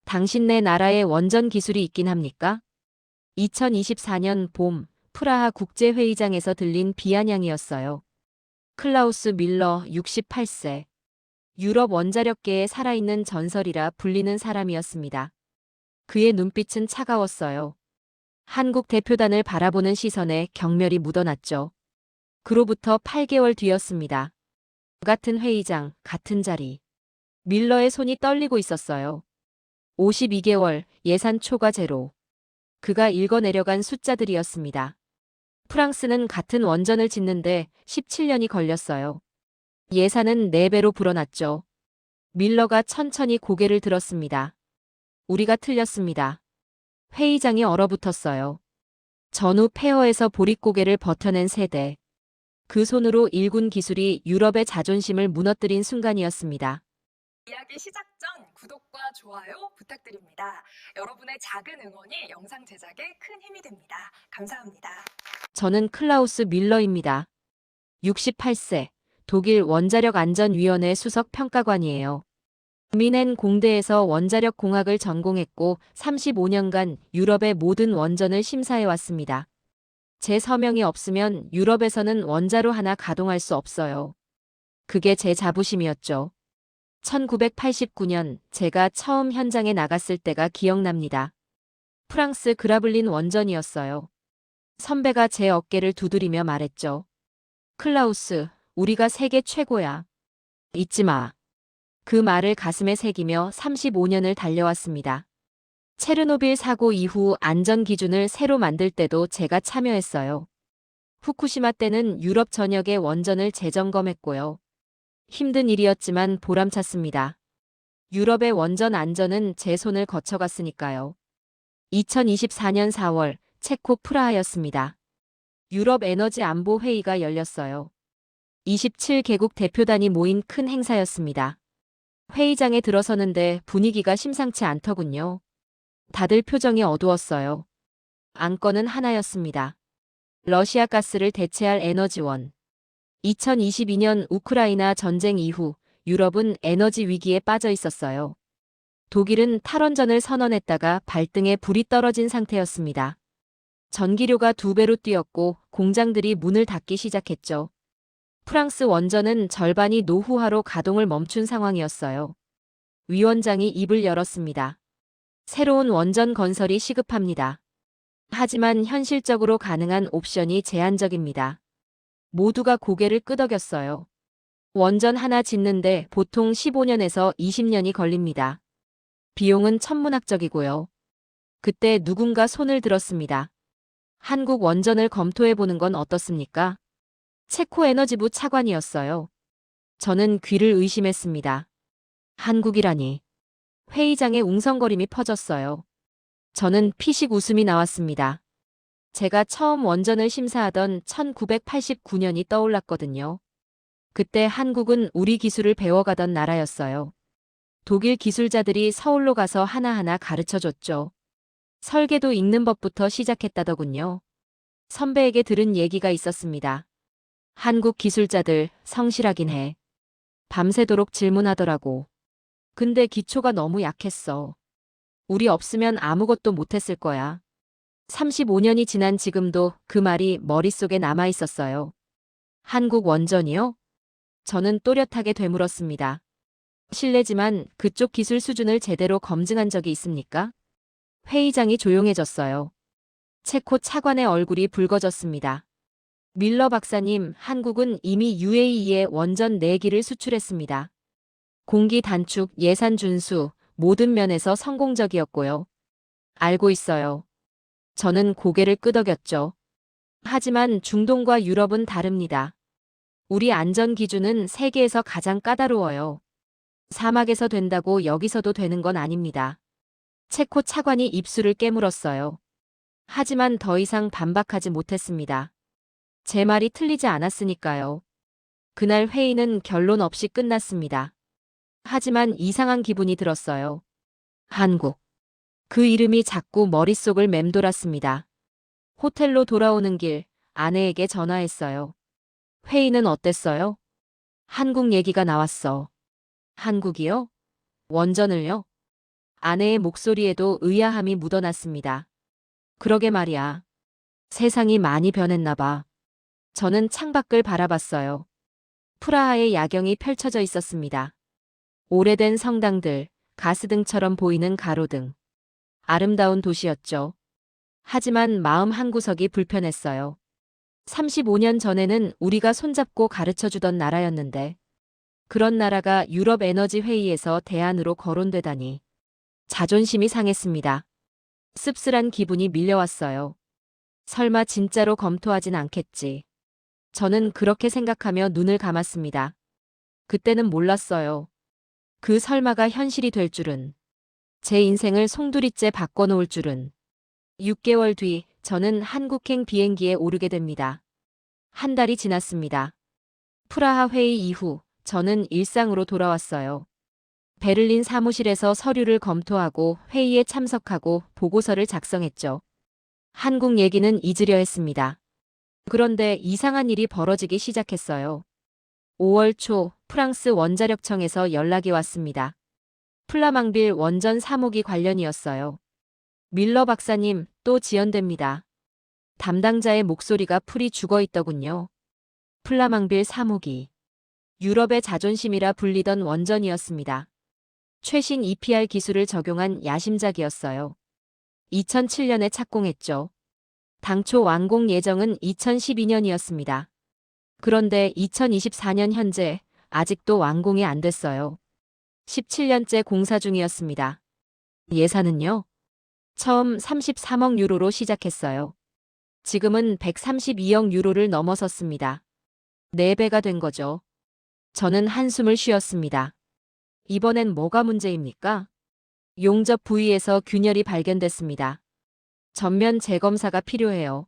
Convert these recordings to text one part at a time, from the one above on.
당신네 나라에 원전 기술이 있긴 합니까? 2024년 봄 프라하 국제회의장에서 들린 비아냥이었어요. 클라우스 밀러 68세. 유럽 원자력계의 살아있는 전설이라 불리는 사람이었습니다. 그의 눈빛은 차가웠어요. 한국 대표단을 바라보는 시선에 경멸이 묻어났죠. 그로부터 8개월 뒤였습니다. 같은 회의장, 같은 자리. 밀러의 손이 떨리고 있었어요. 52개월, 예산 초과 제로. 그가 읽어내려간 숫자들이었습니다. 프랑스는 같은 원전을 짓는데 17년이 걸렸어요. 예산은 4배로 불어났죠. 밀러가 천천히 고개를 들었습니다. 우리가 틀렸습니다. 회의장이 얼어붙었어요. 전후 폐허에서 보릿고개를 버텨낸 세대. 그 손으로 일군 기술이 유럽의 자존심을 무너뜨린 순간이었습니다. 이야기 시작 전 구독과 좋아요 부탁드립니다. 여러분의 작은 응원이 영상 제작에 큰 힘이 됩니다. 감사합니다. 저는 클라우스 밀러입니다. 68세, 독일 원자력안전위원회 수석 평가관이에요. 미넨 공대에서 원자력 공학을 전공했고 35년간 유럽의 모든 원전을 심사해 왔습니다. 제 서명이 없으면 유럽에서는 원자로 하나 가동할 수 없어요. 그게 제 자부심이었죠. 1989년 제가 처음 현장에 나갔을 때가 기억납니다. 프랑스 그라블린 원전이었어요. 선배가 제 어깨를 두드리며 말했죠. 클라우스, 우리가 세계 최고야. 잊지 마. 그 말을 가슴에 새기며 35년을 달려왔습니다. 체르노빌 사고 이후 안전 기준을 새로 만들 때도 제가 참여했어요. 후쿠시마 때는 유럽 전역의 원전을 재점검했고요. 힘든 일이었지만 보람찼습니다. 유럽의 원전 안전은 제 손을 거쳐갔으니까요. 2024년 4월 체코 프라하였습니다. 유럽 에너지 안보 회의가 열렸어요. 27개국 대표단이 모인 큰 행사였습니다. 회의장에 들어서는데 분위기가 심상치 않더군요. 다들 표정이 어두웠어요. 안건은 하나였습니다. 러시아 가스를 대체할 에너지원. 2022년 우크라이나 전쟁 이후 유럽은 에너지 위기에 빠져 있었어요. 독일은 탈원전을 선언했다가 발등에 불이 떨어진 상태였습니다. 전기료가 2배로 뛰었고 공장들이 문을 닫기 시작했죠. 프랑스 원전은 절반이 노후화로 가동을 멈춘 상황이었어요. 위원장이 입을 열었습니다. 새로운 원전 건설이 시급합니다. 하지만 현실적으로 가능한 옵션이 제한적입니다. 모두가 고개를 끄덕였어요. 원전 하나 짓는데 보통 15년에서 20년이 걸립니다. 비용은 천문학적이고요. 그때 누군가 손을 들었습니다. 한국 원전을 검토해보는 건 어떻습니까? 체코 에너지부 차관이었어요. 저는 귀를 의심했습니다. 한국이라니. 회의장에 웅성거림이 퍼졌어요. 저는 피식 웃음이 나왔습니다. 제가 처음 원전을 심사하던 1989년이 떠올랐거든요. 그때 한국은 우리 기술을 배워가던 나라였어요. 독일 기술자들이 서울로 가서 하나하나 가르쳐줬죠. 설계도 읽는 법부터 시작했다더군요. 선배에게 들은 얘기가 있었습니다. 한국 기술자들 성실하긴 해. 밤새도록 질문하더라고. 근데 기초가 너무 약했어. 우리 없으면 아무것도 못했을 거야. 35년이 지난 지금도 그 말이 머릿속에 남아 있었어요. 한국 원전이요? 저는 또렷하게 되물었습니다. 실례지만 그쪽 기술 수준을 제대로 검증한 적이 있습니까? 회의장이 조용해졌어요. 체코 차관의 얼굴이 붉어졌습니다. 밀러 박사님, 한국은 이미 UAE에 원전 4기를 수출했습니다. 공기 단축, 예산 준수, 모든 면에서 성공적이었고요. 알고 있어요. 저는 고개를 끄덕였죠. 하지만 중동과 유럽은 다릅니다. 우리 안전 기준은 세계에서 가장 까다로워요. 사막에서 된다고 여기서도 되는 건 아닙니다. 체코 차관이 입술을 깨물었어요. 하지만 더 이상 반박하지 못했습니다. 제 말이 틀리지 않았으니까요. 그날 회의는 결론 없이 끝났습니다. 하지만 이상한 기분이 들었어요. 한국. 그 이름이 자꾸 머릿속을 맴돌았습니다. 호텔로 돌아오는 길 아내에게 전화했어요. 회의는 어땠어요? 한국 얘기가 나왔어. 한국이요? 원전을요? 아내의 목소리에도 의아함이 묻어났습니다. 그러게 말이야. 세상이 많이 변했나 봐. 저는 창밖을 바라봤어요. 프라하의 야경이 펼쳐져 있었습니다. 오래된 성당들, 가스등처럼 보이는 가로등. 아름다운 도시였죠. 하지만 마음 한구석이 불편했어요. 35년 전에는 우리가 손잡고 가르쳐주던 나라였는데, 그런 나라가 유럽 에너지 회의에서 대안으로 거론되다니. 자존심이 상했습니다. 씁쓸한 기분이 밀려왔어요. 설마 진짜로 검토하진 않겠지. 저는 그렇게 생각하며 눈을 감았습니다. 그때는 몰랐어요. 그 설마가 현실이 될 줄은. 제 인생을 송두리째 바꿔놓을 줄은. 6개월 뒤 저는 한국행 비행기에 오르게 됩니다. 한 달이 지났습니다. 프라하 회의 이후 저는 일상으로 돌아왔어요. 베를린 사무실에서 서류를 검토하고 회의에 참석하고 보고서를 작성했죠. 한국 얘기는 잊으려 했습니다. 그런데 이상한 일이 벌어지기 시작했어요. 5월 초 프랑스 원자력청에서 연락이 왔습니다. 플라망빌 원전 3호기 관련이었어요. 밀러 박사님, 또 지연됩니다. 담당자의 목소리가 풀이 죽어 있더군요. 플라망빌 3호기. 유럽의 자존심이라 불리던 원전이었습니다. 최신 EPR 기술을 적용한 야심작이었어요. 2007년에 착공했죠. 당초 완공 예정은 2012년이었습니다. 그런데 2024년 현재 아직도 완공이 안 됐어요. 17년째 공사 중이었습니다. 예산은요? 처음 33억 유로로 시작했어요. 지금은 132억 유로를 넘어섰습니다. 4배가 된 거죠. 저는 한숨을 쉬었습니다. 이번엔 뭐가 문제입니까? 용접 부위에서 균열이 발견됐습니다. 전면 재검사가 필요해요.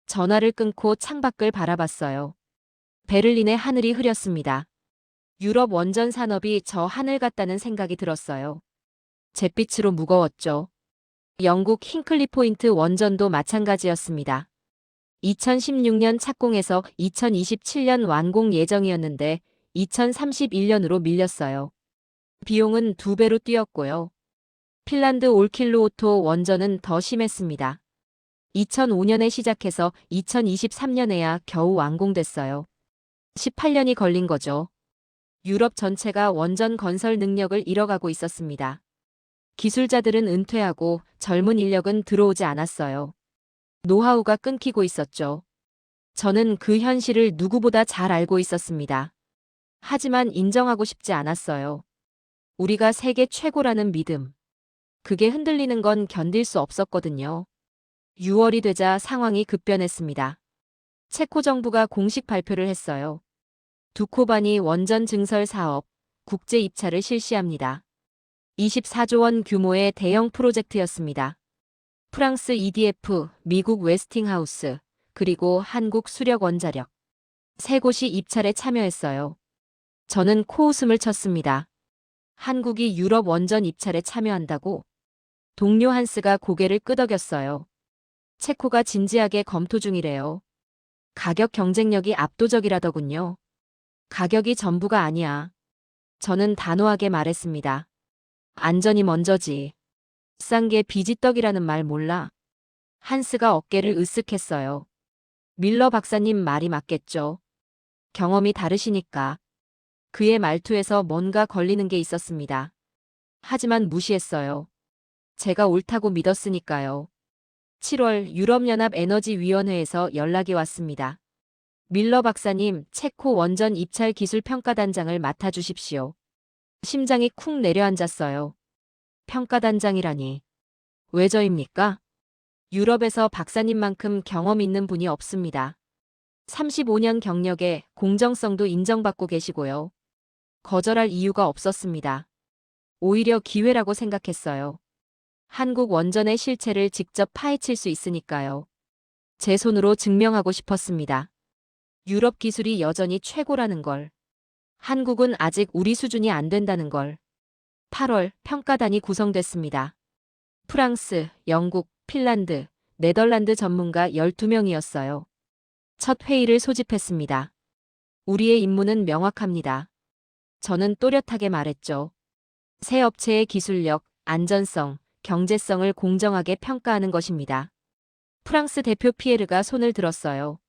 전화를 끊고 창밖을 바라봤어요. 베를린의 하늘이 흐렸습니다. 유럽 원전 산업이 저 하늘 같다는 생각이 들었어요. 잿빛으로 무거웠죠. 영국 힌클리 포인트 원전도 마찬가지였습니다. 2016년 착공해서 2027년 완공 예정이었는데 2031년으로 밀렸어요. 비용은 2배로 뛰었고요. 핀란드 올킬루오토 원전은 더 심했습니다. 2005년에 시작해서 2023년에야 겨우 완공됐어요. 18년이 걸린 거죠. 유럽 전체가 원전 건설 능력을 잃어가고 있었습니다. 기술자들은 은퇴하고 젊은 인력은 들어오지 않았어요. 노하우가 끊기고 있었죠. 저는 그 현실을 누구보다 잘 알고 있었습니다. 하지만 인정하고 싶지 않았어요. 우리가 세계 최고라는 믿음. 그게 흔들리는 건 견딜 수 없었거든요. 6월이 되자 상황이 급변했습니다. 체코 정부가 공식 발표를 했어요. 두코바니 원전 증설 사업, 국제 입찰을 실시합니다. 24조 원 규모의 대형 프로젝트였습니다. 프랑스 EDF, 미국 웨스팅하우스, 그리고 한국 수력원자력. 세 곳이 입찰에 참여했어요. 저는 코웃음을 쳤습니다. 한국이 유럽 원전 입찰에 참여한다고? 동료 한스가 고개를 끄덕였어요. 체코가 진지하게 검토 중이래요. 가격 경쟁력이 압도적이라더군요. 가격이 전부가 아니야. 저는 단호하게 말했습니다. 안전이 먼저지. 싼 게 비지떡이라는 말 몰라? 한스가 어깨를 으쓱했어요. 밀러 박사님 말이 맞겠죠. 경험이 다르시니까. 그의 말투에서 뭔가 걸리는 게 있었습니다. 하지만 무시했어요. 제가 옳다고 믿었으니까요. 7월 유럽연합 에너지위원회에서 연락이 왔습니다. 밀러 박사님, 체코 원전 입찰 기술 평가단장을 맡아주십시오. 심장이 쿵 내려앉았어요. 평가단장이라니. 왜 저입니까? 유럽에서 박사님만큼 경험 있는 분이 없습니다. 35년 경력에 공정성도 인정받고 계시고요. 거절할 이유가 없었습니다. 오히려 기회라고 생각했어요. 한국 원전의 실체를 직접 파헤칠 수 있으니까요. 제 손으로 증명하고 싶었습니다. 유럽 기술이 여전히 최고라는 걸. 한국은 아직 우리 수준이 안 된다는 걸. 8월 평가단이 구성됐습니다. 프랑스, 영국, 핀란드, 네덜란드 전문가 12명이었어요. 첫 회의를 소집했습니다. 우리의 임무는 명확합니다. 저는 또렷하게 말했죠. 새 업체의 기술력, 안전성, 경제성을 공정하게 평가하는 것입니다. 프랑스 대표 피에르가 손을 들었어요.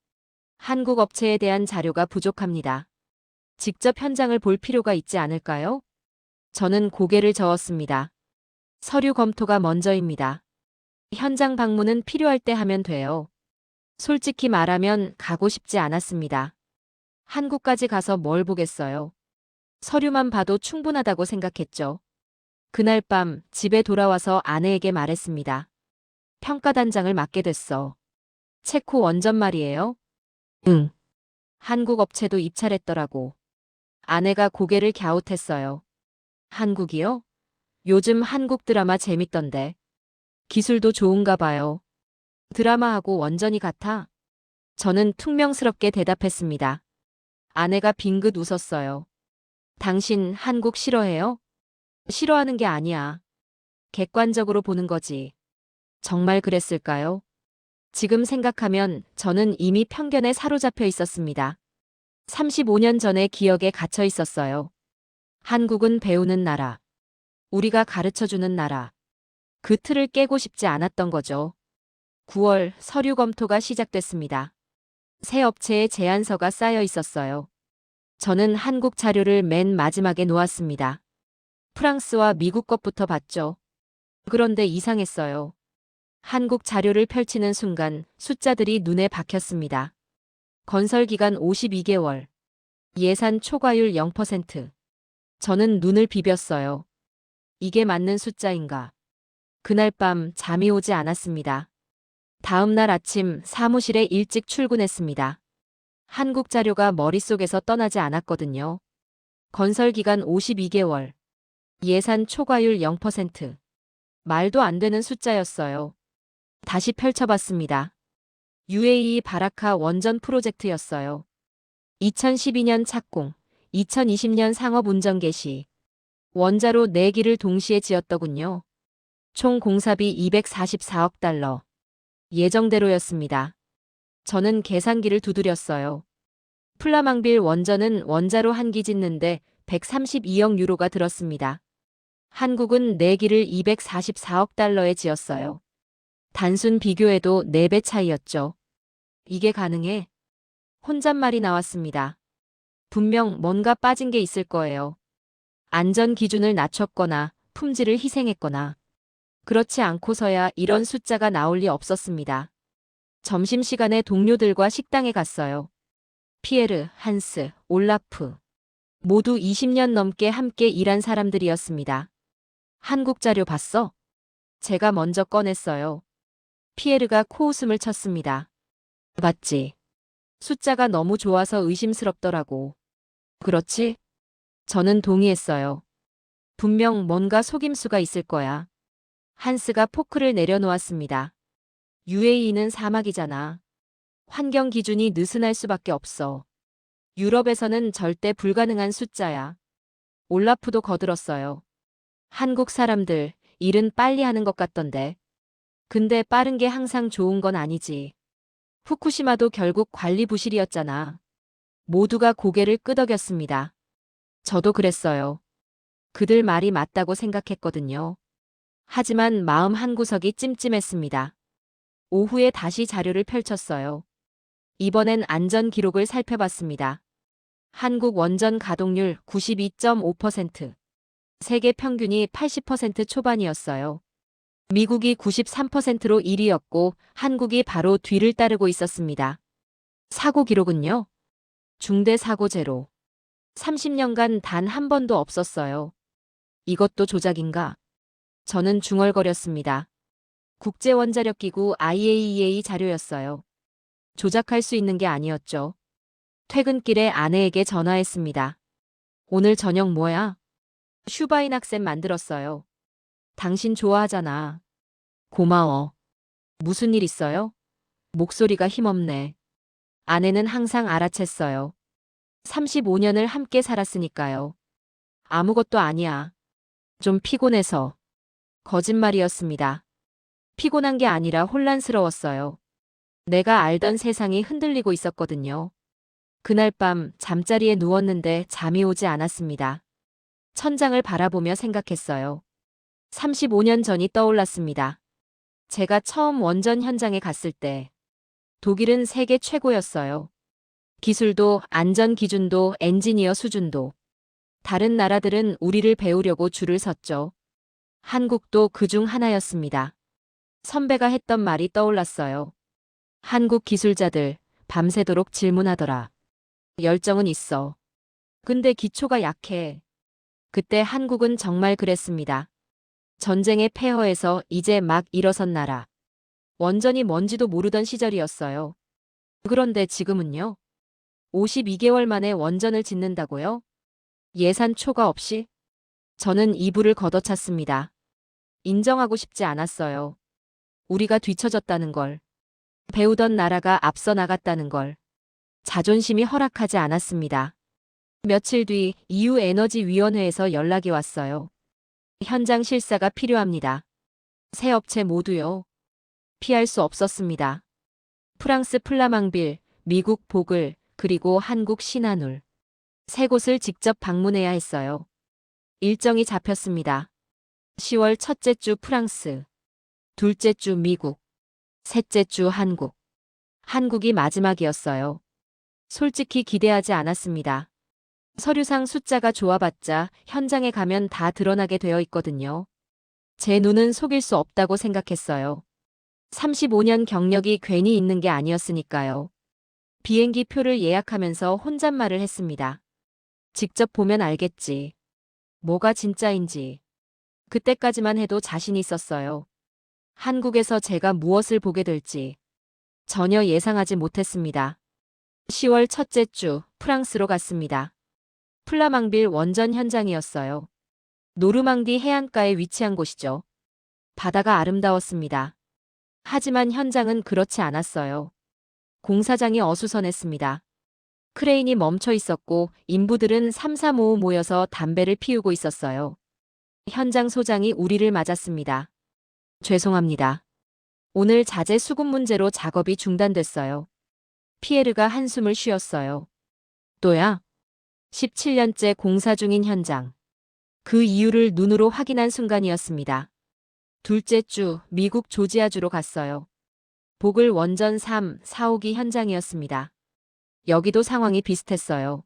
한국 업체에 대한 자료가 부족합니다. 직접 현장을 볼 필요가 있지 않을까요? 저는 고개를 저었습니다. 서류 검토가 먼저입니다. 현장 방문은 필요할 때 하면 돼요. 솔직히 말하면 가고 싶지 않았습니다. 한국까지 가서 뭘 보겠어요. 서류만 봐도 충분하다고 생각했죠. 그날 밤 집에 돌아와서 아내에게 말했습니다. 평가단장을 맡게 됐어. 체코 원전 말이에요? 응. 한국 업체도 입찰했더라고. 아내가 고개를 갸웃했어요. 한국이요? 요즘 한국 드라마 재밌던데. 기술도 좋은가 봐요. 드라마하고 원전이 같아? 저는 퉁명스럽게 대답했습니다. 아내가 빙긋 웃었어요. 당신 한국 싫어해요? 싫어하는 게 아니야. 객관적으로 보는 거지. 정말 그랬을까요? 지금 생각하면 저는 이미 편견에 사로잡혀 있었습니다. 35년 전의 기억에 갇혀 있었어요. 한국은 배우는 나라. 우리가 가르쳐주는 나라. 그 틀을 깨고 싶지 않았던 거죠. 9월 서류 검토가 시작됐습니다. 새 업체의 제안서가 쌓여 있었어요. 저는 한국 자료를 맨 마지막에 놓았습니다. 프랑스와 미국 것부터 봤죠. 그런데 이상했어요. 한국 자료를 펼치는 순간 숫자들이 눈에 박혔습니다. 건설 기간 52개월. 예산 초과율 0%. 저는 눈을 비볐어요. 이게 맞는 숫자인가? 그날 밤 잠이 오지 않았습니다. 다음 날 아침 사무실에 일찍 출근했습니다. 한국 자료가 머릿속에서 떠나지 않았거든요. 건설 기간 52개월. 예산 초과율 0%. 말도 안 되는 숫자였어요. 다시 펼쳐봤습니다. UAE 바라카 원전 프로젝트였어요. 2012년 착공, 2020년 상업 운전 개시. 원자로 4기를 동시에 지었더군요. 총 공사비 244억 달러. 예정대로였습니다. 저는 계산기를 두드렸어요. 플라망빌 원전은 원자로 1기 짓는데 132억 유로가 들었습니다. 한국은 4기를 244억 달러에 지었어요. 단순 비교해도 4배 차이였죠. 이게 가능해? 혼잣말이 나왔습니다. 분명 뭔가 빠진 게 있을 거예요. 안전 기준을 낮췄거나 품질을 희생했거나. 그렇지 않고서야 이런 숫자가 나올 리 없었습니다. 점심시간에 동료들과 식당에 갔어요. 피에르, 한스, 올라프. 모두 20년 넘게 함께 일한 사람들이었습니다. 한국 자료 봤어? 제가 먼저 꺼냈어요. 피에르가 코웃음을 쳤습니다. 봤지? 숫자가 너무 좋아서 의심스럽더라고. 그렇지? 저는 동의했어요. 분명 뭔가 속임수가 있을 거야. 한스가 포크를 내려놓았습니다. UAE는 사막이잖아. 환경 기준이 느슨할 수밖에 없어. 유럽에서는 절대 불가능한 숫자야. 올라프도 거들었어요. 한국 사람들, 일은 빨리 하는 것 같던데. 근데 빠른 게 항상 좋은 건 아니지. 후쿠시마도 결국 관리 부실이었잖아. 모두가 고개를 끄덕였습니다. 저도 그랬어요. 그들 말이 맞다고 생각했거든요. 하지만 마음 한구석이 찜찜했습니다. 오후에 다시 자료를 펼쳤어요. 이번엔 안전 기록을 살펴봤습니다. 한국 원전 가동률 92.5%. 세계 평균이 80% 초반이었어요. 미국이 93%로 1위였고 한국이 바로 뒤를 따르고 있었습니다. 사고 기록은요? 중대 사고 제로. 30년간 단 한 번도 없었어요. 이것도 조작인가? 저는 중얼거렸습니다. 국제원자력기구 IAEA 자료였어요. 조작할 수 있는 게 아니었죠. 퇴근길에 아내에게 전화했습니다. 오늘 저녁 뭐야? 슈바인 학생 만들었어요. 당신 좋아하잖아. 고마워. 무슨 일 있어요? 목소리가 힘없네. 아내는 항상 알아챘어요. 35년을 함께 살았으니까요. 아무것도 아니야. 좀 피곤해서. 거짓말이었습니다. 피곤한 게 아니라 혼란스러웠어요. 내가 알던 세상이 흔들리고 있었거든요. 그날 밤 잠자리에 누웠는데 잠이 오지 않았습니다. 천장을 바라보며 생각했어요. 35년 전이 떠올랐습니다. 제가 처음 원전 현장에 갔을 때 독일은 세계 최고였어요. 기술도, 안전 기준도, 엔지니어 수준도. 다른 나라들은 우리를 배우려고 줄을 섰죠. 한국도 그중 하나였습니다. 선배가 했던 말이 떠올랐어요. 한국 기술자들, 밤새도록 질문하더라. 열정은 있어. 근데 기초가 약해. 그때 한국은 정말 그랬습니다. 전쟁의 폐허에서 이제 막 일어선 나라. 원전이 뭔지도 모르던 시절이었어요. 그런데 지금은요? 52개월 만에 원전을 짓는다고요? 예산 초과 없이? 저는 이불을 걷어찼습니다. 인정하고 싶지 않았어요. 우리가 뒤처졌다는 걸. 배우던 나라가 앞서 나갔다는 걸. 자존심이 허락하지 않았습니다. 며칠 뒤 EU에너지위원회에서 연락이 왔어요. 현장 실사가 필요합니다. 세 업체 모두요. 피할 수 없었습니다. 프랑스 플라망빌, 미국 보글, 그리고 한국 신한울. 세 곳을 직접 방문해야 했어요. 일정이 잡혔습니다. 10월 첫째 주 프랑스, 둘째 주 미국, 셋째 주 한국. 한국이 마지막이었어요. 솔직히 기대하지 않았습니다. 서류상 숫자가 좋아봤자 현장에 가면 다 드러나게 되어 있거든요. 제 눈은 속일 수 없다고 생각했어요. 35년 경력이 괜히 있는 게 아니었으니까요. 비행기 표를 예약하면서 혼잣말을 했습니다. 직접 보면 알겠지. 뭐가 진짜인지. 그때까지만 해도 자신 있었어요. 한국에서 제가 무엇을 보게 될지 전혀 예상하지 못했습니다. 10월 첫째 주 프랑스로 갔습니다. 플라망빌 원전 현장이었어요. 노르망디 해안가에 위치한 곳이죠. 바다가 아름다웠습니다. 하지만 현장은 그렇지 않았어요. 공사장이 어수선했습니다. 크레인이 멈춰 있었고 인부들은 삼삼오오 모여서 담배를 피우고 있었어요. 현장 소장이 우리를 맞았습니다. 죄송합니다. 오늘 자재 수급 문제로 작업이 중단됐어요. 피에르가 한숨을 쉬었어요. 또야? 17년째 공사 중인 현장. 그 이유를 눈으로 확인한 순간이었습니다. 둘째 주 미국 조지아주로 갔어요. 보글 원전 3, 4호기 현장이었습니다. 여기도 상황이 비슷했어요.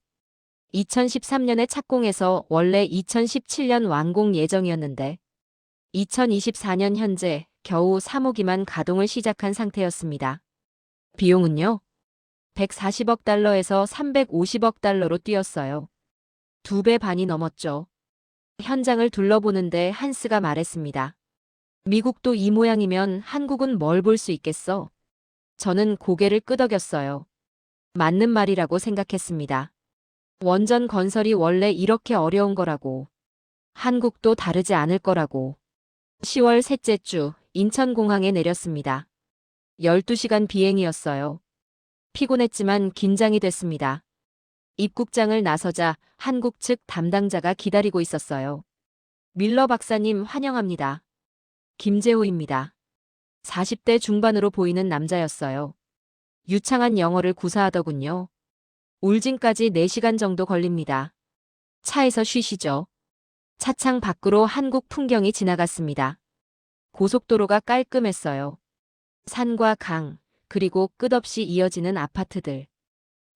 2013년에 착공해서 원래 2017년 완공 예정이었는데 2024년 현재 겨우 3호기만 가동을 시작한 상태였습니다. 비용은요? 140억 달러에서 350억 달러로 뛰었어요. 2배 반이 넘었죠. 현장을 둘러보는데 한스가 말했습니다. 미국도 이 모양이면 한국은 뭘 볼 수 있겠어? 저는 고개를 끄덕였어요. 맞는 말이라고 생각했습니다. 원전 건설이 원래 이렇게 어려운 거라고. 한국도 다르지 않을 거라고. 10월 셋째 주 인천공항에 내렸습니다. 12시간 비행이었어요. 피곤했지만 긴장이 됐습니다. 입국장을 나서자 한국 측 담당자가 기다리고 있었어요. 밀러 박사님 환영합니다. 김재호입니다. 40대 중반으로 보이는 남자였어요. 유창한 영어를 구사하더군요. 울진까지 4시간 정도 걸립니다. 차에서 쉬시죠. 차창 밖으로 한국 풍경이 지나갔습니다. 고속도로가 깔끔했어요. 산과 강, 그리고 끝없이 이어지는 아파트들.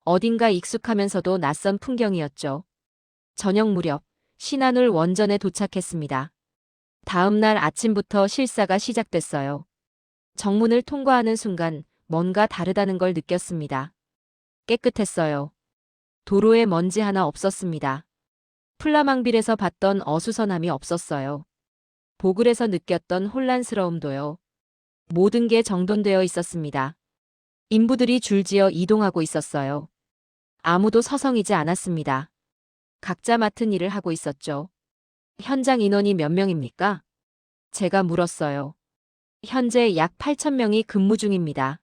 어딘가 익숙하면서도 낯선 풍경이었죠. 저녁 무렵 신한울 원전에 도착했습니다. 다음 날 아침부터 실사가 시작됐어요. 정문을 통과하는 순간 뭔가 다르다는 걸 느꼈습니다. 깨끗했어요. 도로에 먼지 하나 없었습니다. 플라망빌에서 봤던 어수선함이 없었어요. 보글에서 느꼈던 혼란스러움도요. 모든 게 정돈되어 있었습니다. 인부들이 줄지어 이동하고 있었어요. 아무도 서성이지 않았습니다. 각자 맡은 일을 하고 있었죠. 현장 인원이 몇 명입니까? 제가 물었어요. 현재 약 8,000명이 근무 중입니다.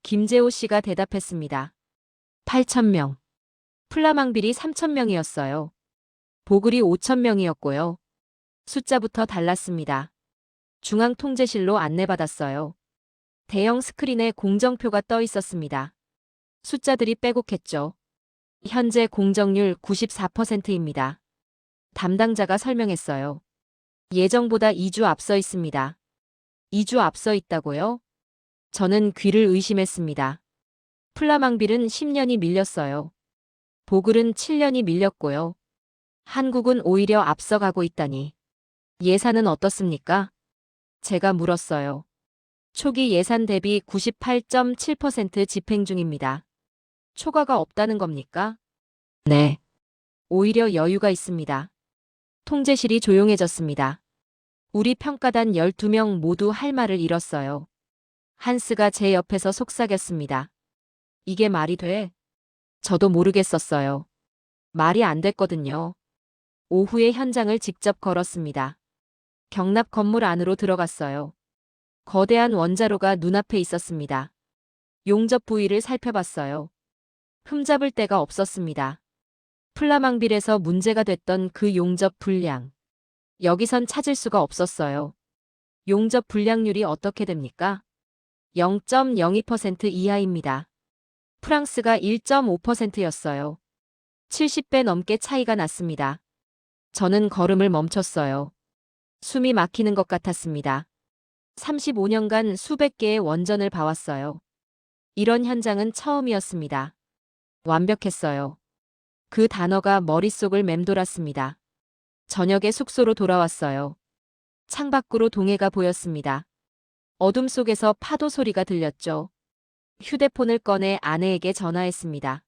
김재호 씨가 대답했습니다. 8,000명. 플라망빌이 3,000명이었어요. 보글이 5,000명이었고요. 숫자부터 달랐습니다. 중앙통제실로 안내받았어요. 대형 스크린에 공정표가 떠 있었습니다. 숫자들이 빼곡했죠. 현재 공정률 94%입니다. 담당자가 설명했어요. 예정보다 2주 앞서 있습니다. 2주 앞서 있다고요? 저는 귀를 의심했습니다. 플라망빌은 10년이 밀렸어요. 보글은 7년이 밀렸고요. 한국은 오히려 앞서가고 있다니. 예산은 어떻습니까? 제가 물었어요. 초기 예산 대비 98.7% 집행 중입니다. 초과가 없다는 겁니까? 네. 오히려 여유가 있습니다. 통제실이 조용해졌습니다. 우리 평가단 12명 모두 할 말을 잃었어요. 한스가 제 옆에서 속삭였습니다. 이게 말이 돼? 저도 모르겠었어요. 말이 안 됐거든요. 오후에 현장을 직접 걸었습니다. 경납 건물 안으로 들어갔어요. 거대한 원자로가 눈앞에 있었습니다. 용접 부위를 살펴봤어요. 흠잡을 데가 없었습니다. 플라망빌에서 문제가 됐던 그 용접 분량. 여기선 찾을 수가 없었어요. 용접 분량률이 어떻게 됩니까? 0.02% 이하입니다. 프랑스가 1.5%였어요. 70배 넘게 차이가 났습니다. 저는 걸음을 멈췄어요. 숨이 막히는 것 같았습니다. 35년간 수백 개의 원전을 봐왔어요. 이런 현장은 처음이었습니다. 완벽했어요. 그 단어가 머릿속을 맴돌았습니다. 저녁에 숙소로 돌아왔어요. 창밖으로 동해가 보였습니다. 어둠 속에서 파도 소리가 들렸죠. 휴대폰을 꺼내 아내에게 전화했습니다.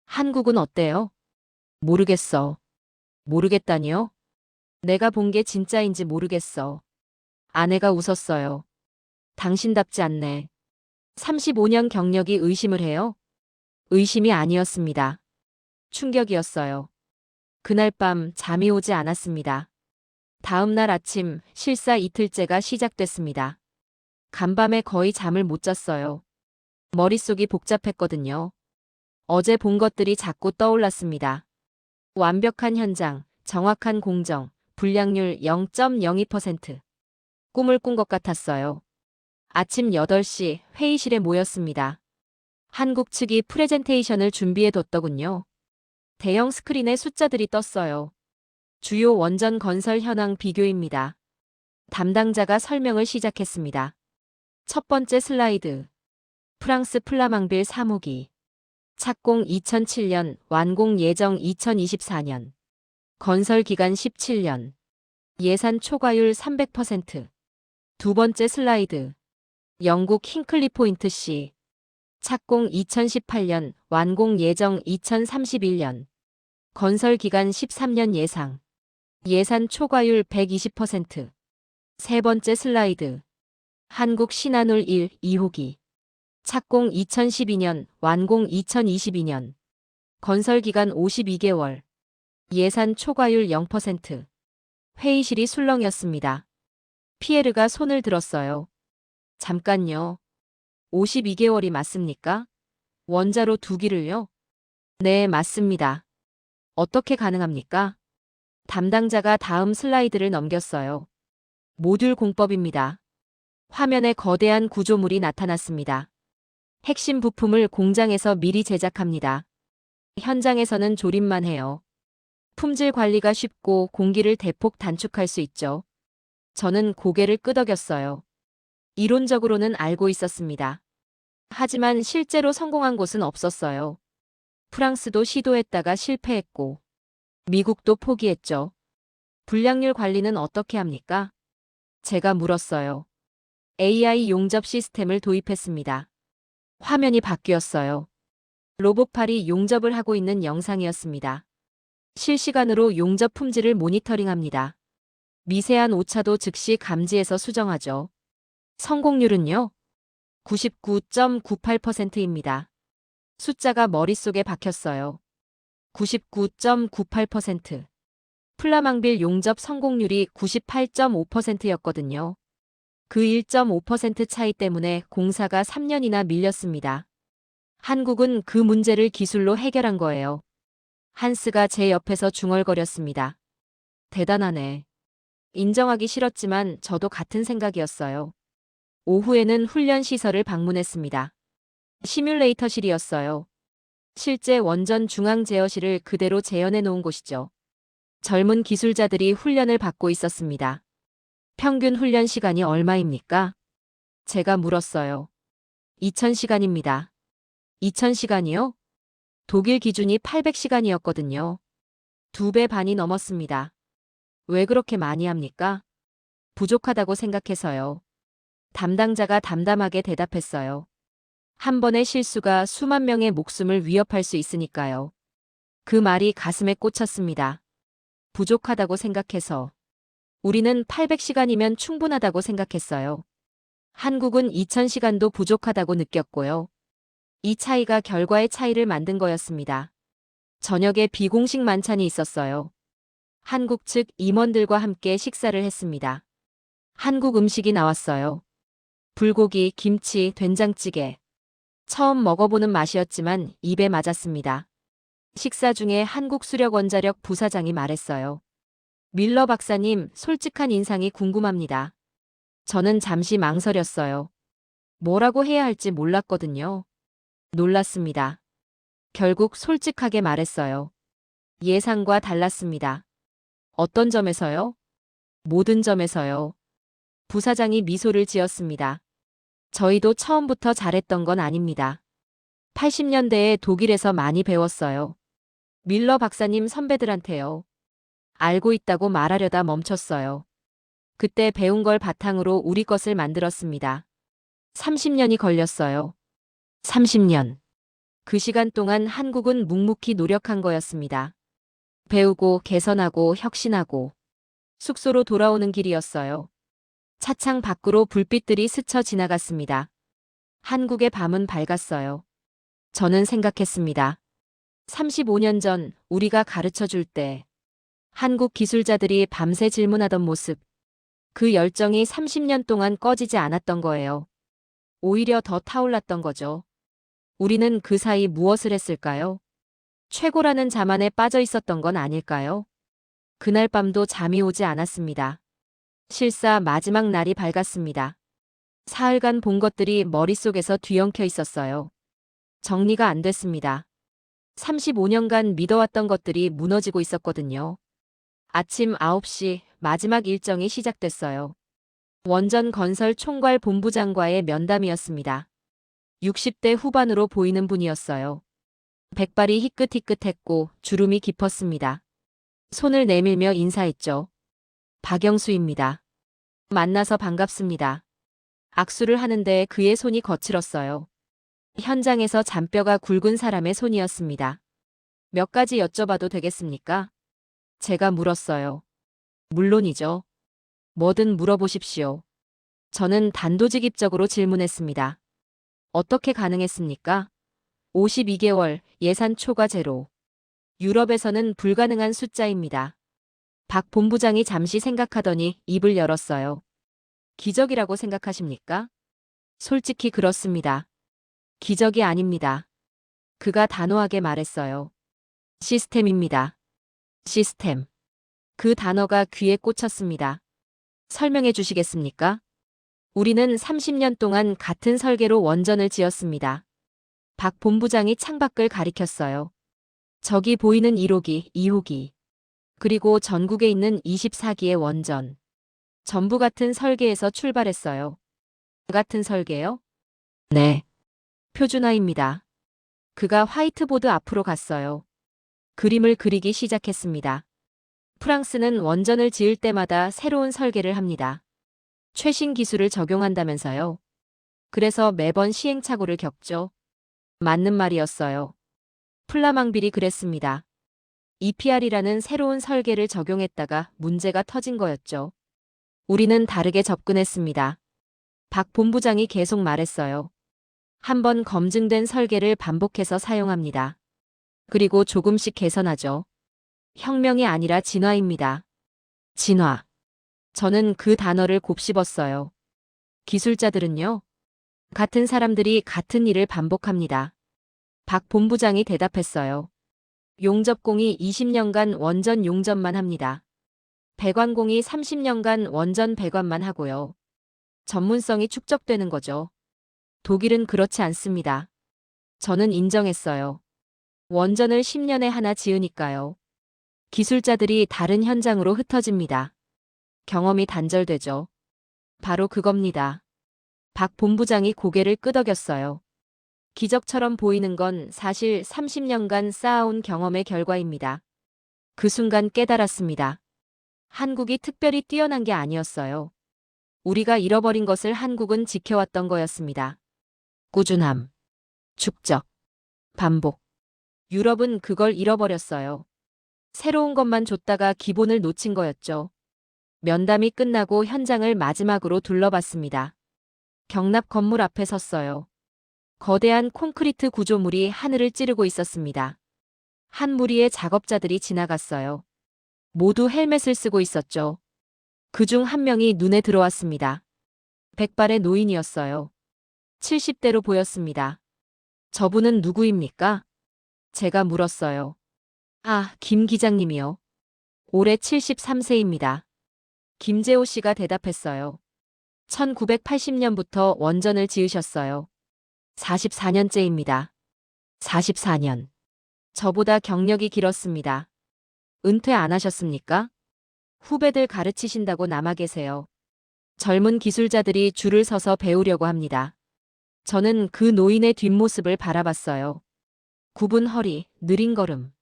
한국은 어때요? 모르겠어. 모르겠다니요? 내가 본 게 진짜인지 모르겠어. 아내가 웃었어요. 당신답지 않네. 35년 경력이 의심을 해요? 의심이 아니었습니다. 충격이었어요. 그날 밤 잠이 오지 않았습니다. 다음 날 아침 실사 이틀째가 시작됐습니다. 간밤에 거의 잠을 못 잤어요. 머릿속이 복잡했거든요. 어제 본 것들이 자꾸 떠올랐습니다. 완벽한 현장, 정확한 공정, 불량률 0.02%. 꿈을 꾼 것 같았어요. 아침 8시 회의실에 모였습니다. 한국 측이 프레젠테이션을 준비해 뒀더군요. 대형 스크린에 숫자들이 떴어요. 주요 원전 건설 현황 비교입니다. 담당자가 설명을 시작했습니다. 첫 번째 슬라이드. 프랑스 플라망빌 3호기. 착공 2007년, 완공 예정 2024년. 건설 기간 17년. 예산 초과율 300%. 두 번째 슬라이드. 영국 힌클리 포인트 C. 착공 2018년, 완공 예정 2031년. 건설 기간 13년 예상. 예산 초과율 120%. 세 번째 슬라이드. 한국 신한울 1, 2호기. 착공 2012년, 완공 2022년. 건설 기간 52개월. 예산 초과율 0%. 회의실이 술렁였습니다. 피에르가 손을 들었어요. 잠깐요. 52개월이 맞습니까? 원자로 2기를요? 네, 맞습니다. 어떻게 가능합니까? 담당자가 다음 슬라이드를 넘겼어요. 모듈 공법입니다. 화면에 거대한 구조물이 나타났습니다. 핵심 부품을 공장에서 미리 제작합니다. 현장에서는 조립만 해요. 품질 관리가 쉽고 공기를 대폭 단축할 수 있죠. 저는 고개를 끄덕였어요. 이론적으로는 알고 있었습니다. 하지만 실제로 성공한 곳은 없었어요. 프랑스도 시도했다가 실패했고, 미국도 포기했죠. 불량률 관리는 어떻게 합니까? 제가 물었어요. AI 용접 시스템을 도입했습니다. 화면이 바뀌었어요. 로봇팔이 용접을 하고 있는 영상이었습니다. 실시간으로 용접 품질을 모니터링합니다. 미세한 오차도 즉시 감지해서 수정하죠. 성공률은요? 99.98%입니다. 숫자가 머릿속에 박혔어요. 99.98%. 플라망빌 용접 성공률이 98.5%였거든요. 그 1.5% 차이 때문에 공사가 3년이나 밀렸습니다. 한국은 그 문제를 기술로 해결한 거예요. 한스가 제 옆에서 중얼거렸습니다. 대단하네. 인정하기 싫었지만 저도 같은 생각이었어요. 오후에는 훈련 시설을 방문했습니다. 시뮬레이터실이었어요. 실제 원전 중앙 제어실을 그대로 재현해 놓은 곳이죠. 젊은 기술자들이 훈련을 받고 있었습니다. 평균 훈련 시간이 얼마입니까? 제가 물었어요. 2000시간입니다. 2000시간이요? 독일 기준이 800시간이었거든요. 2배 반이 넘었습니다. 왜 그렇게 많이 합니까? 부족하다고 생각해서요. 담당자가 담담하게 대답했어요. 한 번의 실수가 수만 명의 목숨을 위협할 수 있으니까요. 그 말이 가슴에 꽂혔습니다. 부족하다고 생각해서. 우리는 800시간이면 충분하다고 생각했어요. 한국은 2000시간도 부족하다고 느꼈고요. 이 차이가 결과의 차이를 만든 거였습니다. 저녁에 비공식 만찬이 있었어요. 한국 측 임원들과 함께 식사를 했습니다. 한국 음식이 나왔어요. 불고기, 김치, 된장찌개. 처음 먹어보는 맛이었지만 입에 맞았습니다. 식사 중에 한국수력원자력 부사장이 말했어요. 밀러 박사님, 솔직한 인상이 궁금합니다. 저는 잠시 망설였어요. 뭐라고 해야 할지 몰랐거든요. 놀랐습니다. 결국 솔직하게 말했어요. 예상과 달랐습니다. 어떤 점에서요? 모든 점에서요. 부사장이 미소를 지었습니다. 저희도 처음부터 잘했던 건 아닙니다. 80년대에 독일에서 많이 배웠어요. 밀러 박사님 선배들한테요. 알고 있다고 말하려다 멈췄어요. 그때 배운 걸 바탕으로 우리 것을 만들었습니다. 30년이 걸렸어요. 30년. 그 시간 동안 한국은 묵묵히 노력한 거였습니다. 배우고 개선하고 혁신하고 숙소로 돌아오는 길이었어요. 차창 밖으로 불빛들이 스쳐 지나갔습니다. 한국의 밤은 밝았어요. 저는 생각했습니다. 35년 전 우리가 가르쳐 줄 때 한국 기술자들이 밤새 질문하던 모습, 그 열정이 30년 동안 꺼지지 않았던 거예요. 오히려 더 타올랐던 거죠. 우리는 그 사이 무엇을 했을까요? 최고라는 자만에 빠져 있었던 건 아닐까요? 그날 밤도 잠이 오지 않았습니다. 실사 마지막 날이 밝았습니다. 사흘간 본 것들이 머릿속에서 뒤엉켜 있었어요. 정리가 안 됐습니다. 35년간 믿어왔던 것들이 무너지고 있었거든요. 아침 9시 마지막 일정이 시작됐어요. 원전 건설 총괄 본부장과의 면담이었습니다. 60대 후반으로 보이는 분이었어요. 백발이 희끗희끗했고 주름이 깊었습니다. 손을 내밀며 인사했죠. 박영수입니다. 만나서 반갑습니다. 악수를 하는데 그의 손이 거칠었어요. 현장에서 잔뼈가 굵은 사람의 손이었습니다. 몇 가지 여쭤봐도 되겠습니까? 제가 물었어요. 물론이죠. 뭐든 물어보십시오. 저는 단도직입적으로 질문했습니다. 어떻게 가능했습니까? 52개월, 예산 초과 제로. 유럽에서는 불가능한 숫자입니다. 박 본부장이 잠시 생각하더니 입을 열었어요. 기적이라고 생각하십니까? 솔직히 그렇습니다. 기적이 아닙니다. 그가 단호하게 말했어요. 시스템입니다. 시스템. 그 단어가 귀에 꽂혔습니다. 설명해 주시겠습니까? 우리는 30년 동안 같은 설계로 원전을 지었습니다. 박 본부장이 창밖을 가리켰어요. 저기 보이는 1호기, 2호기. 그리고 전국에 있는 24기의 원전. 전부 같은 설계에서 출발했어요. 같은 설계요? 네. 표준화입니다. 그가 화이트보드 앞으로 갔어요. 그림을 그리기 시작했습니다. 프랑스는 원전을 지을 때마다 새로운 설계를 합니다. 최신 기술을 적용한다면서요. 그래서 매번 시행착오를 겪죠. 맞는 말이었어요. 플라망빌이 그랬습니다. EPR이라는 새로운 설계를 적용했다가 문제가 터진 거였죠. 우리는 다르게 접근했습니다. 박 본부장이 계속 말했어요. 한번 검증된 설계를 반복해서 사용합니다. 그리고 조금씩 개선하죠. 혁명이 아니라 진화입니다. 진화. 저는 그 단어를 곱씹었어요. 기술자들은요? 같은 사람들이 같은 일을 반복합니다. 박 본부장이 대답했어요. 용접공이 20년간 원전 용접만 합니다. 배관공이 30년간 원전 배관만 하고요. 전문성이 축적되는 거죠. 독일은 그렇지 않습니다. 저는 인정했어요. 원전을 10년에 하나 지으니까요. 기술자들이 다른 현장으로 흩어집니다. 경험이 단절되죠. 바로 그겁니다. 박 본부장이 고개를 끄덕였어요. 기적처럼 보이는 건 사실 30년간 쌓아온 경험의 결과입니다. 그 순간 깨달았습니다. 한국이 특별히 뛰어난 게 아니었어요. 우리가 잃어버린 것을 한국은 지켜왔던 거였습니다. 꾸준함, 축적, 반복. 유럽은 그걸 잃어버렸어요. 새로운 것만 줬다가 기본을 놓친 거였죠. 면담이 끝나고 현장을 마지막으로 둘러봤습니다. 경납 건물 앞에 섰어요. 거대한 콘크리트 구조물이 하늘을 찌르고 있었습니다. 한 무리의 작업자들이 지나갔어요. 모두 헬멧을 쓰고 있었죠. 그중 한 명이 눈에 들어왔습니다. 백발의 노인이었어요. 70대로 보였습니다. 저분은 누구입니까? 제가 물었어요. 아, 김 기장님이요. 올해 73세입니다. 김재호 씨가 대답했어요. 1980년부터 원전을 지으셨어요. 44년째입니다. 44년. 저보다 경력이 길었습니다. 은퇴 안 하셨습니까? 후배들 가르치신다고 남아 계세요. 젊은 기술자들이 줄을 서서 배우려고 합니다. 저는 그 노인의 뒷모습을 바라봤어요. 굽은 허리, 느린 걸음.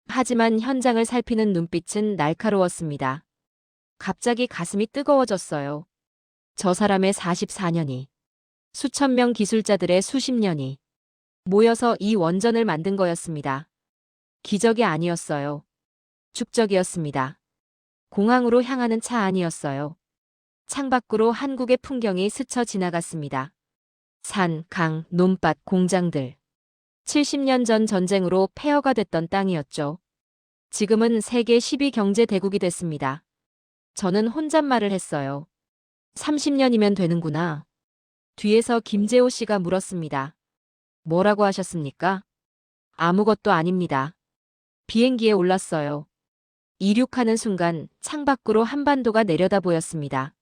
하지만 현장을 살피는 눈빛은 날카로웠습니다. 갑자기 가슴이 뜨거워졌어요. 저 사람의 44년이, 수천 명 기술자들의 수십 년이 모여서 이 원전을 만든 거였습니다. 기적이 아니었어요. 축적이었습니다. 공항으로 향하는 차 아니었어요. 창밖으로 한국의 풍경이 스쳐 지나갔습니다. 산, 강, 논밭, 공장들. 70년 전 전쟁으로 폐허가 됐던 땅이었죠. 지금은 세계 10위 경제 대국이 됐습니다. 저는 혼잣말을 했어요. 30년이면 되는구나. 뒤에서 김재호 씨가 물었습니다. 뭐라고 하셨습니까? 아무것도 아닙니다. 비행기에 올랐어요. 이륙하는 순간 창밖으로 한반도가 내려다 보였습니다.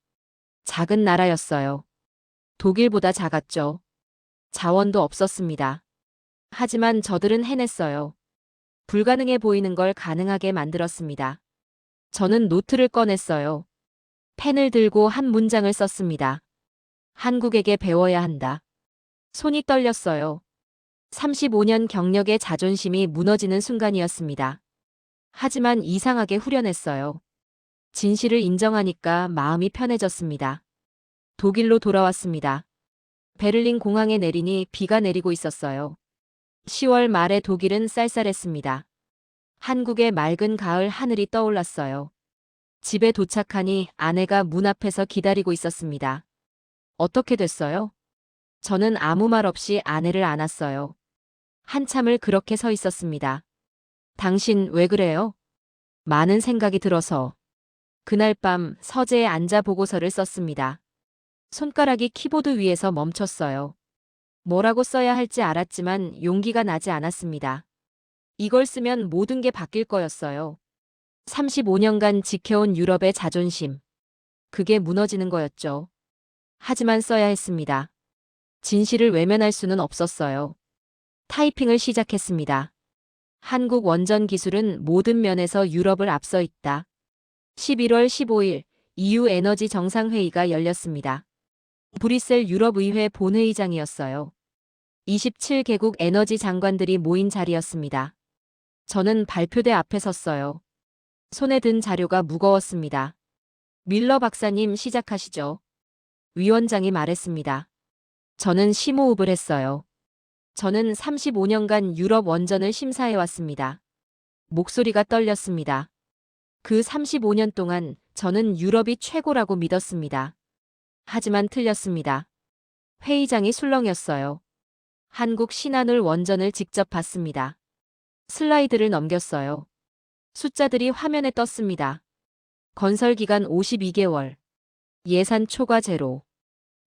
작은 나라였어요. 독일보다 작았죠. 자원도 없었습니다. 하지만 저들은 해냈어요. 불가능해 보이는 걸 가능하게 만들었습니다. 저는 노트를 꺼냈어요. 펜을 들고 한 문장을 썼습니다. 한국에게 배워야 한다. 손이 떨렸어요. 35년 경력의 자존심이 무너지는 순간이었습니다. 하지만 이상하게 후련했어요. 진실을 인정하니까 마음이 편해졌습니다. 독일로 돌아왔습니다. 베를린 공항에 내리니 비가 내리고 있었어요. 10월 말에 독일은 쌀쌀했습니다. 한국의 맑은 가을 하늘이 떠올랐어요. 집에 도착하니 아내가 문 앞에서 기다리고 있었습니다. 어떻게 됐어요? 저는 아무 말 없이 아내를 안았어요. 한참을 그렇게 서 있었습니다. 당신 왜 그래요? 많은 생각이 들어서. 그날 밤 서재에 앉아 보고서를 썼습니다. 손가락이 키보드 위에서 멈췄어요. 뭐라고 써야 할지 알았지만 용기가 나지 않았습니다. 이걸 쓰면 모든 게 바뀔 거였어요. 35년간 지켜온 유럽의 자존심. 그게 무너지는 거였죠. 하지만 써야 했습니다. 진실을 외면할 수는 없었어요. 타이핑을 시작했습니다. 한국 원전 기술은 모든 면에서 유럽을 앞서 있다. 11월 15일 EU 에너지 정상회의가 열렸습니다. 브뤼셀 유럽의회 본회의장이었어요. 27개국 에너지 장관들이 모인 자리였습니다. 저는 발표대 앞에 섰어요. 손에 든 자료가 무거웠습니다. 밀러 박사님 시작하시죠. 위원장이 말했습니다. 저는 심호흡을 했어요. 저는 35년간 유럽 원전을 심사해왔습니다. 목소리가 떨렸습니다. 그 35년 동안 저는 유럽이 최고라고 믿었습니다. 하지만 틀렸습니다. 회의장이 술렁였어요. 한국 신한울 원전을 직접 봤습니다. 슬라이드를 넘겼어요. 숫자들이 화면에 떴습니다. 건설 기간 52개월. 예산 초과 제로.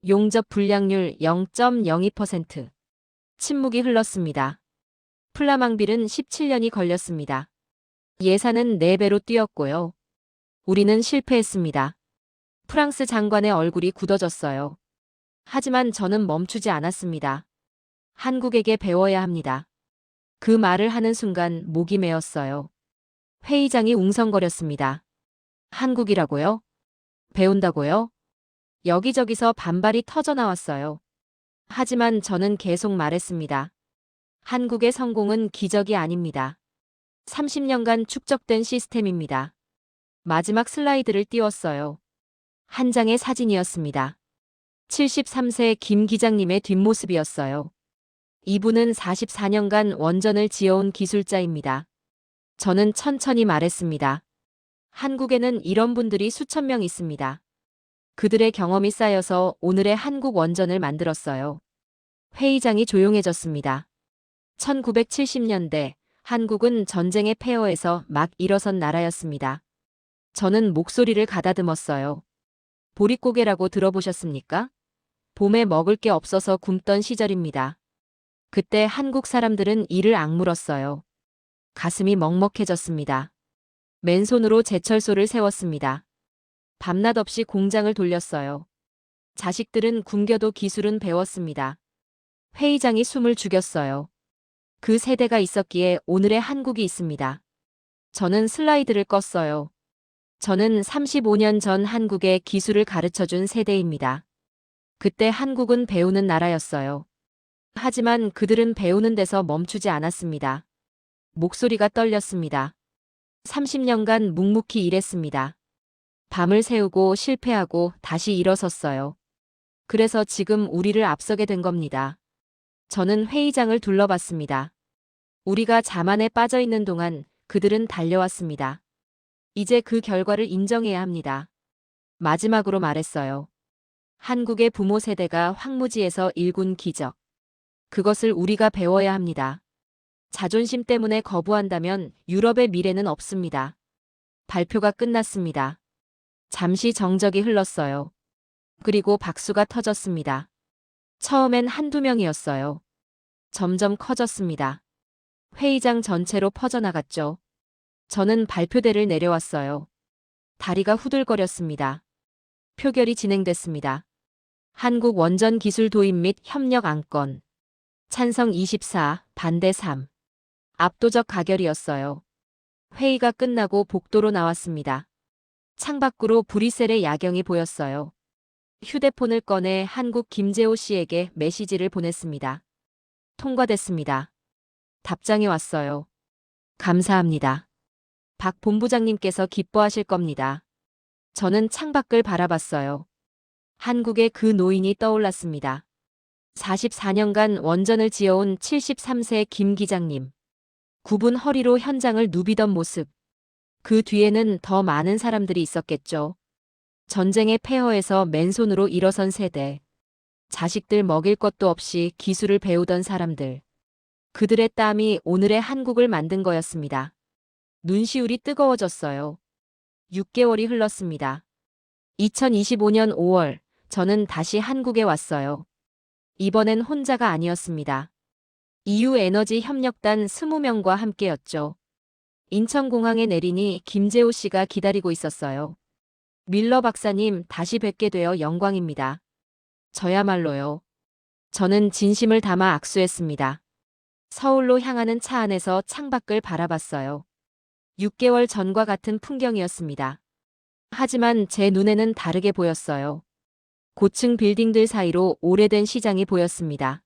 용접 불량률 0.02%. 침묵이 흘렀습니다. 플라망빌은 17년이 걸렸습니다. 예산은 4배로 뛰었고요. 우리는 실패했습니다. 프랑스 장관의 얼굴이 굳어졌어요. 하지만 저는 멈추지 않았습니다. 한국에게 배워야 합니다. 그 말을 하는 순간 목이 메었어요. 회의장이 웅성거렸습니다. 한국이라고요? 배운다고요? 여기저기서 반발이 터져 나왔어요. 하지만 저는 계속 말했습니다. 한국의 성공은 기적이 아닙니다. 30년간 축적된 시스템입니다. 마지막 슬라이드를 띄웠어요. 한 장의 사진이었습니다. 73세 김 기장님의 뒷모습이었어요. 이분은 44년간 원전을 지어온 기술자입니다. 저는 천천히 말했습니다. 한국에는 이런 분들이 수천 명 있습니다. 그들의 경험이 쌓여서 오늘의 한국 원전을 만들었어요. 회의장이 조용해졌습니다. 1970년대 한국은 전쟁의 폐허에서 막 일어선 나라였습니다. 저는 목소리를 가다듬었어요. 보릿고개라고 들어보셨습니까? 봄에 먹을 게 없어서 굶던 시절입니다. 그때 한국 사람들은 이를 악물었어요. 가슴이 먹먹해졌습니다. 맨손으로 제철소를 세웠습니다. 밤낮 없이 공장을 돌렸어요. 자식들은 굶겨도 기술은 배웠습니다. 회의장이 숨을 죽였어요. 그 세대가 있었기에 오늘의 한국이 있습니다. 저는 슬라이드를 껐어요. 저는 35년 전 한국에 기술을 가르쳐준 세대입니다. 그때 한국은 배우는 나라였어요. 하지만 그들은 배우는 데서 멈추지 않았습니다. 목소리가 떨렸습니다. 30년간 묵묵히 일했습니다. 밤을 새우고 실패하고 다시 일어섰어요. 그래서 지금 우리를 앞서게 된 겁니다. 저는 회의장을 둘러봤습니다. 우리가 자만에 빠져 있는 동안 그들은 달려왔습니다. 이제 그 결과를 인정해야 합니다. 마지막으로 말했어요. 한국의 부모 세대가 황무지에서 일군 기적. 그것을 우리가 배워야 합니다. 자존심 때문에 거부한다면 유럽의 미래는 없습니다. 발표가 끝났습니다. 잠시 정적이 흘렀어요. 그리고 박수가 터졌습니다. 처음엔 한두 명이었어요. 점점 커졌습니다. 회의장 전체로 퍼져나갔죠. 저는 발표대를 내려왔어요. 다리가 후들거렸습니다. 표결이 진행됐습니다. 한국 원전 기술 도입 및 협력 안건. 찬성 24, 반대 3. 압도적 가결이었어요. 회의가 끝나고 복도로 나왔습니다. 창밖으로 브뤼셀의 야경이 보였어요. 휴대폰을 꺼내 한국 김재호 씨에게 메시지를 보냈습니다. 통과됐습니다. 답장이 왔어요. 감사합니다. 박 본부장님께서 기뻐하실 겁니다. 저는 창밖을 바라봤어요. 한국의 그 노인이 떠올랐습니다. 44년간 원전을 지어온 73세 김 기장님. 굽은 허리로 현장을 누비던 모습. 그 뒤에는 더 많은 사람들이 있었겠죠. 전쟁의 폐허에서 맨손으로 일어선 세대. 자식들 먹일 것도 없이 기술을 배우던 사람들. 그들의 땀이 오늘의 한국을 만든 거였습니다. 눈시울이 뜨거워졌어요. 6개월이 흘렀습니다. 2025년 5월, 저는 다시 한국에 왔어요. 이번엔 혼자가 아니었습니다. EU-에너지 협력단 20명과 함께였죠. 인천공항에 내리니 김재호 씨가 기다리고 있었어요. 밀러 박사님, 다시 뵙게 되어 영광입니다. 저야말로요. 저는 진심을 담아 악수했습니다. 서울로 향하는 차 안에서 창밖을 바라봤어요. 6개월 전과 같은 풍경이었습니다. 하지만 제 눈에는 다르게 보였어요. 고층 빌딩들 사이로 오래된 시장이 보였습니다.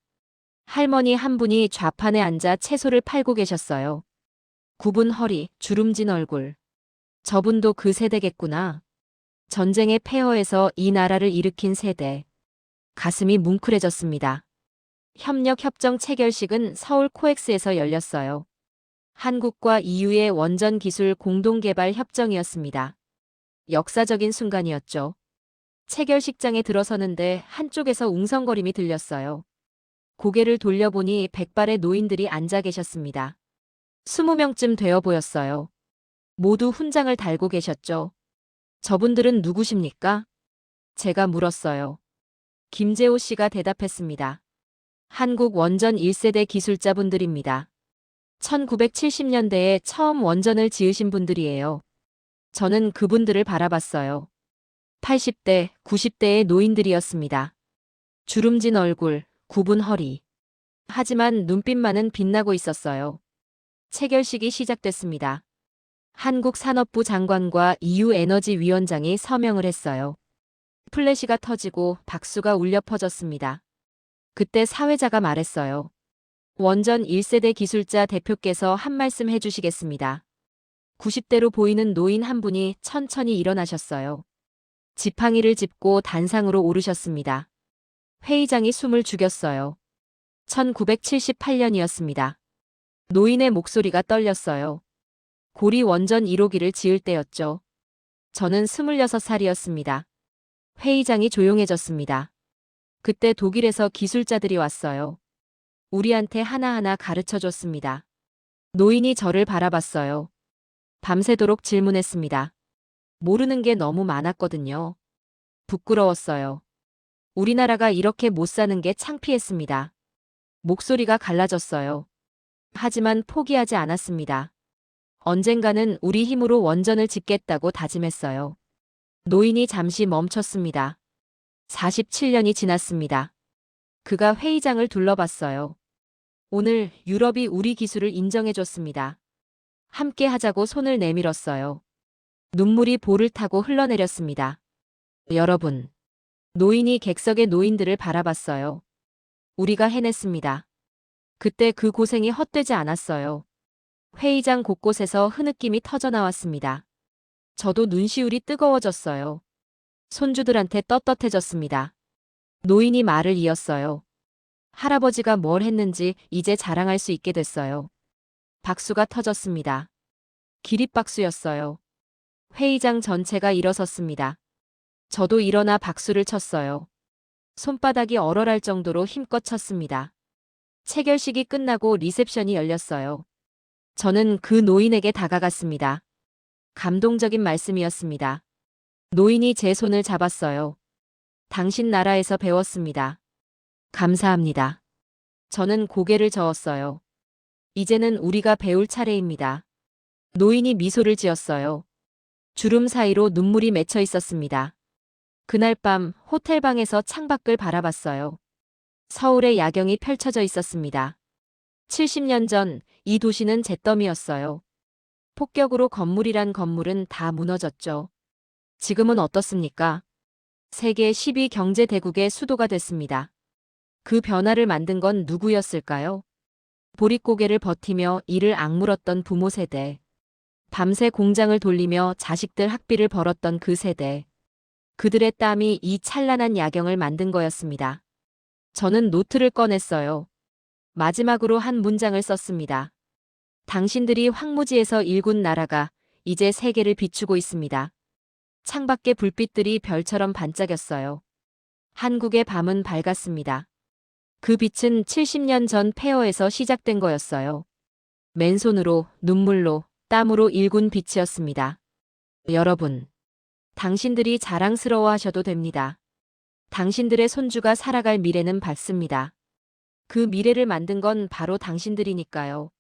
할머니 한 분이 좌판에 앉아 채소를 팔고 계셨어요. 굽은 허리, 주름진 얼굴. 저분도 그 세대겠구나. 전쟁의 폐허에서 이 나라를 일으킨 세대. 가슴이 뭉클해졌습니다. 협력협정 체결식은 서울 코엑스에서 열렸어요. 한국과 EU의 원전 기술 공동개발 협정이었습니다. 역사적인 순간이었죠. 체결식장에 들어서는데 한쪽에서 웅성거림이 들렸어요. 고개를 돌려보니 백발의 노인들이 앉아 계셨습니다. 20명쯤 되어 보였어요. 모두 훈장을 달고 계셨죠. 저분들은 누구십니까? 제가 물었어요. 김재호 씨가 대답했습니다. 한국 원전 1세대 기술자분들입니다. 1970년대에 처음 원전을 지으신 분들이에요. 저는 그분들을 바라봤어요. 80대, 90대의 노인들이었습니다. 주름진 얼굴, 굽은 허리. 하지만 눈빛만은 빛나고 있었어요. 체결식이 시작됐습니다. 한국산업부 장관과 EU에너지위원장이 서명을 했어요. 플래시가 터지고 박수가 울려 퍼졌습니다. 그때 사회자가 말했어요. 원전 1세대 기술자 대표께서 한 말씀 해주시겠습니다. 90대로 보이는 노인 한 분이 천천히 일어나셨어요. 지팡이를 짚고 단상으로 오르셨습니다. 회의장이 숨을 죽였어요. 1978년이었습니다. 노인의 목소리가 떨렸어요. 고리 원전 1호기를 지을 때였죠. 저는 26살이었습니다. 회의장이 조용해졌습니다. 그때 독일에서 기술자들이 왔어요. 우리한테 하나하나 가르쳐 줬습니다. 노인이 저를 바라봤어요. 밤새도록 질문했습니다. 모르는 게 너무 많았거든요. 부끄러웠어요. 우리나라가 이렇게 못 사는 게 창피했습니다. 목소리가 갈라졌어요. 하지만 포기하지 않았습니다. 언젠가는 우리 힘으로 원전을 짓겠다고 다짐했어요. 노인이 잠시 멈췄습니다. 47년이 지났습니다. 그가 회의장을 둘러봤어요. 오늘 유럽이 우리 기술을 인정해줬습니다. 함께 하자고 손을 내밀었어요. 눈물이 볼을 타고 흘러내렸습니다. 여러분, 노인이 객석의 노인들을 바라봤어요. 우리가 해냈습니다. 그때 그 고생이 헛되지 않았어요. 회의장 곳곳에서 흐느낌이 터져나왔습니다. 저도 눈시울이 뜨거워졌어요. 손주들한테 떳떳해졌습니다. 노인이 말을 이었어요. 할아버지가 뭘 했는지 이제 자랑할 수 있게 됐어요. 박수가 터졌습니다. 기립박수였어요. 회의장 전체가 일어섰습니다. 저도 일어나 박수를 쳤어요. 손바닥이 얼얼할 정도로 힘껏 쳤습니다. 체결식이 끝나고 리셉션이 열렸어요. 저는 그 노인에게 다가갔습니다. 감동적인 말씀이었습니다. 노인이 제 손을 잡았어요. 당신 나라에서 배웠습니다. 감사합니다. 저는 고개를 저었어요. 이제는 우리가 배울 차례입니다. 노인이 미소를 지었어요. 주름 사이로 눈물이 맺혀 있었습니다. 그날 밤 호텔 방에서 창밖을 바라봤어요. 서울의 야경이 펼쳐져 있었습니다. 70년 전 이 도시는 잿더미였어요. 폭격으로 건물이란 건물은 다 무너졌죠. 지금은 어떻습니까? 세계 10위 경제 대국의 수도가 됐습니다. 그 변화를 만든 건 누구였을까요? 보릿고개를 버티며 이를 악물었던 부모 세대. 밤새 공장을 돌리며 자식들 학비를 벌었던 그 세대. 그들의 땀이 이 찬란한 야경을 만든 거였습니다. 저는 노트를 꺼냈어요. 마지막으로 한 문장을 썼습니다. 당신들이 황무지에서 일군 나라가 이제 세계를 비추고 있습니다. 창밖의 불빛들이 별처럼 반짝였어요. 한국의 밤은 밝았습니다. 그 빛은 70년 전 폐허에서 시작된 거였어요. 맨손으로, 눈물로, 땀으로 일군 빛이었습니다. 여러분, 당신들이 자랑스러워하셔도 됩니다. 당신들의 손주가 살아갈 미래는 밝습니다. 그 미래를 만든 건 바로 당신들이니까요.